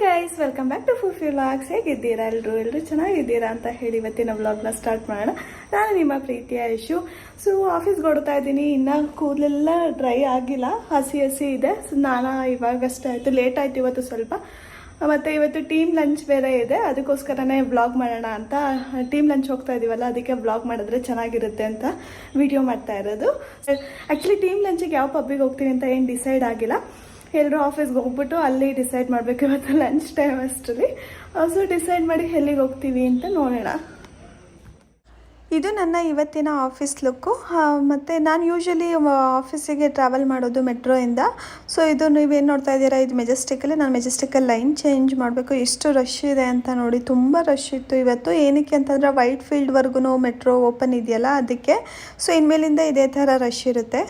Guys, welcome back to ಫುಫಿ vlogs. ಹೇಗಿದ್ದೀರಾ ಎಲ್ಲರೂ ಚೆನ್ನಾಗಿದ್ದೀರಾ ಅಂತ ಹೇಳಿ ಇವತ್ತಿನ ವ್ಲಾಗ್ನ ಸ್ಟಾರ್ಟ್ ಮಾಡೋಣ. ನಾನು ನಿಮ್ಮ ಪ್ರೀತಿಯ ಯಶು. ಸೊ ಆಫೀಸ್ಗೆ ಹೊಡ್ತಾ ಇದ್ದೀನಿ. ಇನ್ನೂ ಕೂದಲೆಲ್ಲ ಡ್ರೈ ಆಗಿಲ್ಲ, ಹಸಿ ಇದೆ. ಸೊ ನಾನು ಇವಾಗಷ್ಟೇ ಆಯಿತು, ಲೇಟ್ ಆಯಿತು ಇವತ್ತು ಸ್ವಲ್ಪ. ಮತ್ತು ಇವತ್ತು ಟೀಮ್ ಲಂಚ್ ಬೇರೆ ಇದೆ, ಅದಕ್ಕೋಸ್ಕರನೇ ವ್ಲಾಗ್ ಮಾಡೋಣ ಅಂತ. ಟೀಮ್ ಲಂಚ್ ಹೋಗ್ತಾ ಇದ್ದೀವಲ್ಲ, ಅದಕ್ಕೆ ವ್ಲಾಗ್ ಮಾಡಿದ್ರೆ ಚೆನ್ನಾಗಿರುತ್ತೆ ಅಂತ ವಿಡಿಯೋ ಮಾಡ್ತಾ ಇರೋದು. ಆ್ಯಕ್ಚುಲಿ ಟೀಮ್ ಲಂಚಿಗೆ ಯಾವ ಪಬ್ಬಿಗೆ ಹೋಗ್ತೀನಿ ಅಂತ ಏನು ಡಿಸೈಡ್ ಆಗಿಲ್ಲ. ಎಲ್ಲರೂ ಆಫೀಸ್ಗೆ ಹೋಗ್ಬಿಟ್ಟು ಅಲ್ಲಿ ಡಿಸೈಡ್ ಮಾಡಬೇಕು ಇವತ್ತು ಲಂಚ್ ಟೈಮ್ ಅಷ್ಟರಲ್ಲಿ. ಸೊ ಡಿಸೈಡ್ ಮಾಡಿ ಎಲ್ಲಿಗೆ ಹೋಗ್ತೀವಿ ಅಂತ ನೋಡೋಣ. ಇದು ನನ್ನ ಇವತ್ತಿನ ಆಫೀಸ್ ಲುಕ್ಕು. ಮತ್ತು ನಾನು ಯೂಶ್ವಲಿ ಆಫೀಸಿಗೆ ಟ್ರಾವೆಲ್ ಮಾಡೋದು ಮೆಟ್ರೋಯಿಂದ. ಸೊ ಇದು ನೀವೇನು ನೋಡ್ತಾ ಇದ್ದೀರಾ, ಇದು ಮೆಜೆಸ್ಟಿಕಲ್ಲಿ. ನಾನು ಮೆಜೆಸ್ಟಿಕಲ್ಲಿ ಲೈನ್ ಚೇಂಜ್ ಮಾಡಬೇಕು. ಎಷ್ಟು ರಶ್ ಇದೆ ಅಂತ ನೋಡಿ, ತುಂಬ ರಶ್ ಇತ್ತು ಇವತ್ತು. ಏನಕ್ಕೆ ಅಂತಂದರೆ ವೈಟ್ ಫೀಲ್ಡ್ವರೆಗೂ ಮೆಟ್ರೋ ಓಪನ್ ಇದೆಯಲ್ಲ, ಅದಕ್ಕೆ. ಸೊ ಇನ್ಮೇಲಿಂದ ಇದೇ ಥರ ರಶ್ ಇರುತ್ತೆ.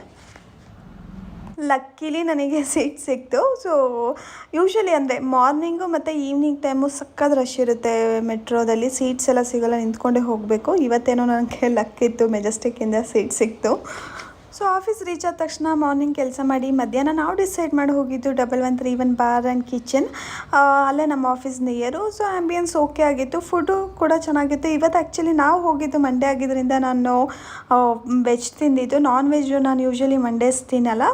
ಲಕ್ಕಿಲಿ ನನಗೆ ಸೀಟ್ ಸಿಕ್ತು. ಸೊ ಯೂಶ್ವಲಿ ಅಂದರೆ ಮಾರ್ನಿಂಗು ಮತ್ತು ಈವ್ನಿಂಗ್ ಟೈಮು ಸಕ್ಕತ್ ರಶ್ ಇರುತ್ತೆ ಮೆಟ್ರೋದಲ್ಲಿ. ಸೀಟ್ಸ್ ಎಲ್ಲ ಸಿಗೋಲ್ಲ, ನಿಂತ್ಕೊಂಡೇ ಹೋಗಬೇಕು. ಇವತ್ತೇನೋ ನನಗೆ ಲಕ್ಕಿತ್ತು, ಮೆಜೆಸ್ಟಿಕ್ಕಿಂದ ಸೀಟ್ ಸಿಕ್ತು. ಸೊ ಆಫೀಸ್ ರೀಚ್ ಆದ ತಕ್ಷಣ ಮಾರ್ನಿಂಗ್ ಕೆಲಸ ಮಾಡಿ ಮಧ್ಯಾಹ್ನ ನಾವು ಡಿಸೈಡ್ ಮಾಡಿ ಹೋಗಿದ್ದು 113 ಬಾರ್ ಆ್ಯಂಡ್ ಕಿಚನ್. ಅಲ್ಲೇ ನಮ್ಮ office near. So ambience okay ಆಗಿತ್ತು, ಫುಡ್ಡು ಕೂಡ ಚೆನ್ನಾಗಿತ್ತು. ಇವತ್ತು ಆ್ಯಕ್ಚುಲಿ ನಾವು ಹೋಗಿದ್ದು ಮಂಡೇ ಆಗಿದ್ದರಿಂದ ನಾನು ವೆಜ್ ತಿಂದಿದ್ದು. ನಾನ್ ವೆಜ್ಜು ನಾನು ಯೂಶ್ವಲಿ ಮಂಡೇಸ್ ತಿನ್ನಲ್ಲ.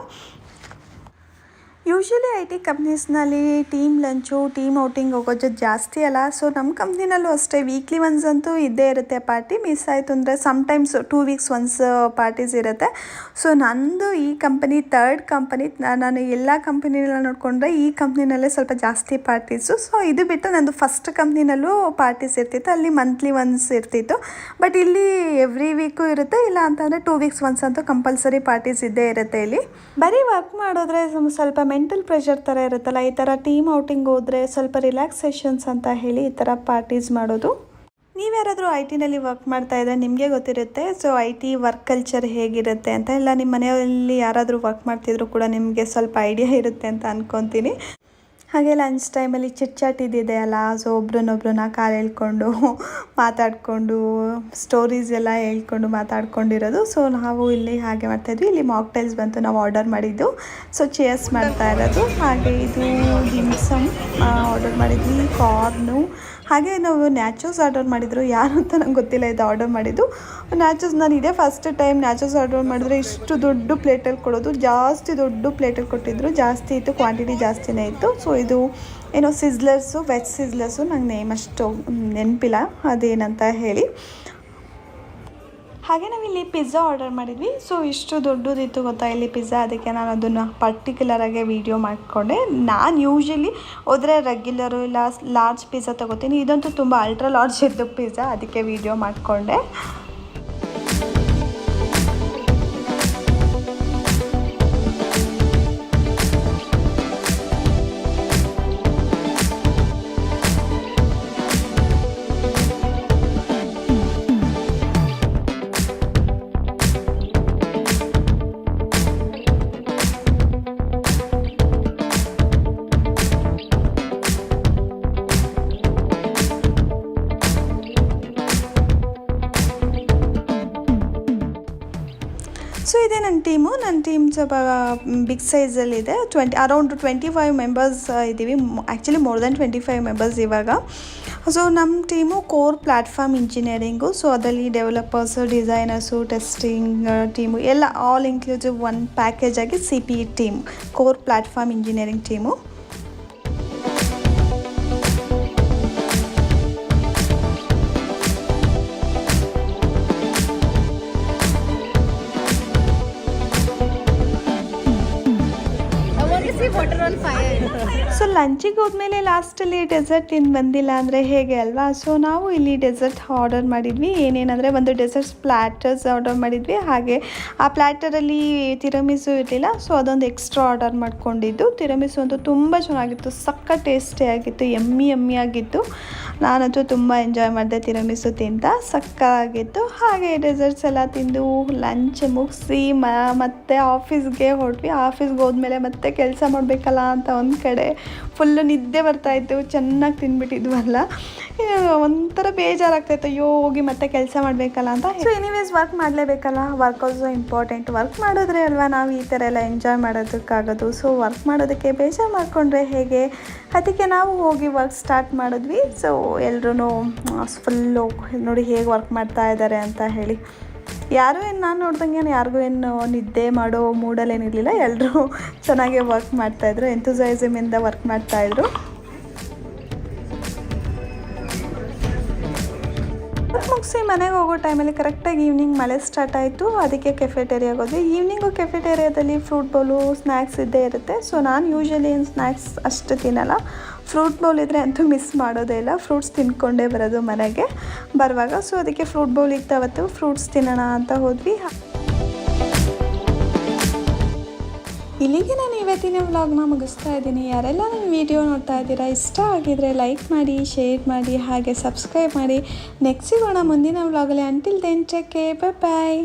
ಯೂಶ್ವಲಿ IT ಕಂಪ್ನೀಸ್ನಲ್ಲಿ ಟೀಮ್ ಲಂಚು, ಟೀಮ್ ಔಟಿಂಗ್ ಹೋಗೋದು ಜಾಸ್ತಿ ಅಲ್ಲ. ಸೊ ನಮ್ಮ ಕಂಪ್ನಿನಲ್ಲೂ ಅಷ್ಟೇ ವೀಕ್ಲಿ ಒನ್ಸ್ ಅಂತೂ ಇದ್ದೇ ಇರುತ್ತೆ ಪಾರ್ಟಿ. ಮಿಸ್ ಆಯಿತು ಅಂದರೆ ಸಮ್ಟೈಮ್ಸ್ 2 ವೀಕ್ಸ್ ಒನ್ಸ್ ಪಾರ್ಟೀಸ್ ಇರುತ್ತೆ. ಸೊ ನಂದು ಈ ಕಂಪನಿ ಥರ್ಡ್ ಕಂಪನಿ. ನಾನು ಎಲ್ಲ ಕಂಪ್ನಿನೆಲ್ಲ ನೋಡಿಕೊಂಡ್ರೆ ಈ ಕಂಪ್ನಿನಲ್ಲೇ ಸ್ವಲ್ಪ ಜಾಸ್ತಿ ಪಾರ್ಟೀಸು. ಸೊ ಇದು ಬಿಟ್ಟು ನಂದು ಫಸ್ಟ್ ಕಂಪ್ನಿನಲ್ಲೂ ಪಾರ್ಟೀಸ್ ಇರ್ತಿತ್ತು, ಅಲ್ಲಿ ಮಂತ್ಲಿ ಒನ್ಸ್ ಇರ್ತಿತ್ತು. ಬಟ್ ಇಲ್ಲಿ ಎವ್ರಿ ವೀಕು ಇರುತ್ತೆ, ಇಲ್ಲ ಅಂತಂದರೆ 2 ವೀಕ್ಸ್ ಒನ್ಸ್ ಅಂತೂ ಕಂಪಲ್ಸರಿ ಪಾರ್ಟೀಸ್ ಇದ್ದೇ ಇರುತ್ತೆ ಇಲ್ಲಿ. ಬರೀ ವರ್ಕ್ ಮಾಡಿದ್ರೆ ಸ್ವಲ್ಪ ಮೆಂಟಲ್ ಪ್ರೆಷರ್ ಥರ ಇರುತ್ತಲ್ಲ, ಈ ಥರ ಟೀಮ್ ಔಟಿಂಗ್ ಹೋದರೆ ಸ್ವಲ್ಪ ರಿಲ್ಯಾಕ್ಸೇಷನ್ಸ್ ಅಂತ ಹೇಳಿ ಈ ಥರ ಪಾರ್ಟೀಸ್ ಮಾಡೋದು. ನೀವ್ಯಾರಾದರೂ IT ವರ್ಕ್ ಮಾಡ್ತಾ ಇದ್ದರೆ ನಿಮಗೆ ಗೊತ್ತಿರುತ್ತೆ. ಸೊ IT ವರ್ಕ್ ಕಲ್ಚರ್ ಹೇಗಿರುತ್ತೆ ಅಂತ. ಇಲ್ಲ ನಿಮ್ಮ ಮನೆಯಲ್ಲಿ ಯಾರಾದರೂ ವರ್ಕ್ ಮಾಡ್ತಿದ್ರು ಕೂಡ ನಿಮಗೆ ಸ್ವಲ್ಪ ಐಡಿಯಾ ಇರುತ್ತೆ ಅಂತ ಅಂದ್ಕೊತೀನಿ. ಹಾಗೆ ಲಂಚ್ ಟೈಮಲ್ಲಿ ಚಿಟ್ ಇದ್ದಿದೆ ಅಲ್ಲ. ಸೊ ಒಬ್ರನ್ನೊಬ್ರನ್ನ ಕಾಲು ಹೇಳ್ಕೊಂಡು ಮಾತಾಡಿಕೊಂಡು ಸ್ಟೋರೀಸ್ ಎಲ್ಲ ಹೇಳ್ಕೊಂಡು ಮಾತಾಡ್ಕೊಂಡಿರೋದು. ಸೊ ನಾವು ಇಲ್ಲಿ ಹಾಗೆ ಮಾಡ್ತಾಯಿದ್ವಿ. ಇಲ್ಲಿ ಮಾಕ್ಟೈಲ್ಸ್ ಬಂತು, ನಾವು ಆರ್ಡರ್ ಮಾಡಿದ್ದು. ಸೊ ಚೇರ್ಸ್ ಮಾಡ್ತಾ ಇರೋದು. ಹಾಗೆ ಇದು ಡಿಮ್ಸಮ್ ಆರ್ಡರ್ ಮಾಡಿದ್ವಿ, ಕಾರ್ನು. ಹಾಗೆ ನಾವು ನ್ಯಾಚೋಸ್ ಆರ್ಡರ್ ಮಾಡಿದ್ರು. ಯಾರು ಅಂತ ನಂಗೆ ಗೊತ್ತಿಲ್ಲ ಇದು ಆರ್ಡರ್ ಮಾಡಿದ್ದು. ನ್ಯಾಚೋಸ್ ನಾನು ಇದೇ ಫಸ್ಟ್ ಟೈಮ್ ನ್ಯಾಚೋಸ್ ಆರ್ಡರ್ ಮಾಡಿದ್ರೆ ಇಷ್ಟು ದೊಡ್ಡ ಪ್ಲೇಟಲ್ಲಿ ಕೊಡೋದು. ಜಾಸ್ತಿ ದೊಡ್ಡ ಪ್ಲೇಟಲ್ಲಿ ಕೊಟ್ಟಿದ್ರು, ಜಾಸ್ತಿ ಇತ್ತು, ಕ್ವಾಂಟಿಟಿ ಜಾಸ್ತಿನೇ ಇತ್ತು. ಸೊ ಇದು ಏನೋ ಸಿಜ್ಲರ್ಸು, ವೆಜ್ ಸಿಜ್ಲರ್ಸು, ನಂಗೆ ನೇಮ್ ಅಷ್ಟು ನೆನಪಿಲ್ಲ ಅದೇನಂತ ಹೇಳಿ. ಹಾಗೆ ನಾವಿಲ್ಲಿ ಪಿಜ್ಜಾ ಆರ್ಡರ್ ಮಾಡಿದ್ವಿ. ಸೊ ಇಷ್ಟು ದೊಡ್ಡದಿತ್ತು ಗೊತ್ತಾ ಇಲ್ಲಿ ಪಿಜ್ಜಾ, ಅದಕ್ಕೆ ನಾನು ಅದನ್ನು ಪರ್ಟಿಕ್ಯುಲರಾಗೆ ವೀಡಿಯೋ ಮಾಡಿಕೊಂಡೆ. ನಾನು ಯೂಶ್ವಲಿ ಹೋದರೆ ರೆಗ್ಯುಲರು ಇಲ್ಲ ಲಾರ್ಜ್ ಪಿಜ್ಜಾ ತೊಗೋತೀನಿ. ಇದಂತೂ ತುಂಬ ಅಲ್ಟ್ರಾ ಲಾರ್ಜ್ ಇದ್ದು ಪಿಜ್ಜಾ, ಅದಕ್ಕೆ ವೀಡಿಯೋ ಮಾಡಿಕೊಂಡೆ. ಸೊ ಇದೇ ನನ್ನ ಟೀಮ್ ಸ್ವಲ್ಪ ಬಿಗ್ ಸೈಜಲ್ಲಿದೆ. ಅರೌಂಡ್ 25 ಮೆಂಬರ್ಸ್ ಇದ್ದೀವಿ. ಆ್ಯಕ್ಚುಲಿ ಮೋರ್ ದೆನ್ 25 ಮೆಂಬರ್ಸ್ ಇವಾಗ. ಸೊ ನಮ್ಮ team core platform engineering. So ಅದರಲ್ಲಿ ಡೆವಲಪರ್ಸು, ಡಿಸೈನರ್ಸು, ಟೆಸ್ಟಿಂಗ್ ಟೀಮು ಎಲ್ಲ ಆಲ್ ಇನ್ಕ್ಲೂಸಿವ್ ಒಂದು ಪ್ಯಾಕೇಜ್ ಆಗಿ CPE team, core platform engineering team. So ಲಂಚಿಗೆ ಹೋದ್ಮೇಲೆ ಲಾಸ್ಟಲ್ಲಿ ಡೆಸರ್ಟ್ ತಿಂದು ಬಂದಿಲ್ಲ ಅಂದರೆ ಹೇಗೆ ಅಲ್ವಾ. ಸೊ ನಾವು ಇಲ್ಲಿ ಡೆಸರ್ಟ್ ಆರ್ಡರ್ ಮಾಡಿದ್ವಿ. ಏನೇನಂದರೆ ಒಂದು ಡೆಸರ್ಟ್ಸ್ ಪ್ಲ್ಯಾಟರ್ಸ್ ಆರ್ಡರ್ ಮಾಡಿದ್ವಿ. ಹಾಗೆ ಆ ಪ್ಲ್ಯಾಟರಲ್ಲಿ ತಿರಮಿಸು ಇರಲಿಲ್ಲ, ಸೊ ಅದೊಂದು ಎಕ್ಸ್ಟ್ರಾ ಆರ್ಡರ್ ಮಾಡ್ಕೊಂಡಿದ್ದು. ತಿರಮಿಸು ಅಂತೂ ತುಂಬ ಚೆನ್ನಾಗಿತ್ತು, ಸಕ್ಕ ಟೇಸ್ಟಿಯಾಗಿತ್ತು, ಎಮ್ಮಿ ಆಗಿತ್ತು. ನಾನಂತೂ ತುಂಬ ಎಂಜಾಯ್ ಮಾಡಿದೆ ತಿರಮಿಸು ತಿಂತ, ಸಕ್ಕತ್ತಾಗಿತ್ತು. ಹಾಗೆ ಡೆಸರ್ಟ್ಸ್ ಎಲ್ಲ ತಿಂದು ಲಂಚ್ ಮುಗಿಸಿ ಮತ್ತೆ ಆಫೀಸ್ಗೆ ಹೊರಟ್ವಿ. ಆಫೀಸ್ಗೆ ಹೋದ್ಮೇಲೆ ಮತ್ತೆ ಕೆಲಸ ಮಾಡಬೇಕಲ್ಲ ಅಂತ ಒಂದು ಕಡೆ ಫುಲ್ಲು ನಿದ್ದೆ ಬರ್ತಾಯಿತ್ತು, ಚೆನ್ನಾಗಿ ತಿಂದ್ಬಿಟ್ಟಿದ್ವಲ್ಲ, ಒಂಥರ ಬೇಜಾರಾಗ್ತಾಯಿತ್ತು, ಅಯ್ಯೋ ಹೋಗಿ ಮತ್ತೆ ಕೆಲಸ ಮಾಡಬೇಕಲ್ಲ ಅಂತ. ಸೊ ಎನಿವೇಸ್ ವರ್ಕ್ ಮಾಡಲೇಬೇಕಲ್ಲ, ವರ್ಕ್ ಆಲ್ಸೋ ಇಂಪಾರ್ಟೆಂಟ್. ವರ್ಕ್ ಮಾಡಿದ್ರೆ ಅಲ್ವಾ ನಾವು ಈ ಥರ ಎಲ್ಲ ಎಂಜಾಯ್ ಮಾಡೋದಕ್ಕಾಗೋದು. ಸೊ ವರ್ಕ್ ಮಾಡೋದಕ್ಕೆ ಬೇಜಾರು ಮಾಡಿಕೊಂಡ್ರೆ ಹೇಗೆ, ಅದಕ್ಕೆ ನಾವು ಹೋಗಿ ವರ್ಕ್ ಸ್ಟಾರ್ಟ್ ಮಾಡಿದ್ವಿ. ಸೊ ಎಲ್ಲರೂ ಫುಲ್ಲು ನೋಡಿ ಹೇಗೆ ವರ್ಕ್ ಮಾಡ್ತಾ ಇದ್ದಾರೆ ಅಂತ ಹೇಳಿ. ಯಾರೂ ಏನು ನಾನು ನೋಡ್ದಂಗೆ ಯಾರಿಗೂ ಏನು ನಿದ್ದೆ ಮಾಡೋ ಮೂಡಲ್ಲೇನಿರಲಿಲ್ಲ, ಎಲ್ಲರೂ ಚೆನ್ನಾಗೇ ವರ್ಕ್ ಮಾಡ್ತಾಯಿದ್ರು, ಎಂಥೂಸೈಸಮಿಂದ ವರ್ಕ್ ಮಾಡ್ತಾಯಿದ್ರು. ಮುಗಿಸಿ ಮನೆಗೆ ಹೋಗೋ ಟೈಮಲ್ಲಿ ಕರೆಕ್ಟಾಗಿ ಈವ್ನಿಂಗ್ ಮಳೆ ಸ್ಟಾರ್ಟ್ ಆಯಿತು. ಅದಕ್ಕೆ ಕೆಫೆಟೇರಿಯಾಗೆ ಹೋದ್ವಿ. ಈವ್ನಿಂಗು ಕೆಫೆಟೇರಿಯಾದಲ್ಲಿ ಫ್ರೂಟ್ ಬೌಲು ಸ್ನ್ಯಾಕ್ಸ್ ಇದ್ದೇ ಇರುತ್ತೆ. ಸೊ ನಾನು ಯೂಶ್ವಲಿ ಏನು ಸ್ನ್ಯಾಕ್ಸ್ ಅಷ್ಟು ತಿನ್ನಲ್ಲ, ಫ್ರೂಟ್ ಬೌಲ್ ಇದ್ದರೆ ಅಂತೂ ಮಿಸ್ ಮಾಡೋದೇ ಇಲ್ಲ, ಫ್ರೂಟ್ಸ್ ತಿನ್ಕೊಂಡೇ ಬರೋದು ಮನೆಗೆ ಬರುವಾಗ. ಸೊ ಅದಕ್ಕೆ ಫ್ರೂಟ್ ಬೌಲ್ ಇತ್ತು, ಅವತ್ತು ಫ್ರೂಟ್ಸ್ ತಿನ್ನೋಣ ಅಂತ ಹೋದ್ವಿ. ಇಲ್ಲಿಗೆ ನಾನು ಇವತ್ತಿನ ವ್ಲಾಗ್ನ ಮುಗಿಸ್ತಾ ಇದ್ದೀನಿ. ಯಾರೆಲ್ಲ ನನ್ನ ವಿಡಿಯೋ ನೋಡ್ತಾ ಇದ್ದೀರಾ, ಇಷ್ಟ ಆಗಿದರೆ ಲೈಕ್ ಮಾಡಿ, ಶೇರ್ ಮಾಡಿ, ಹಾಗೆ ಸಬ್ಸ್ಕ್ರೈಬ್ ಮಾಡಿ. ನೆಕ್ಸ್ಟ್ ಸಿಗೋಣ ಮುಂದಿನ ವ್ಲಾಗಲ್ಲಿ. ಅಂಟಿಲ್ ದೆನ್ ಟೇಕ್ ಕೇರ್, ಬಾಯ್.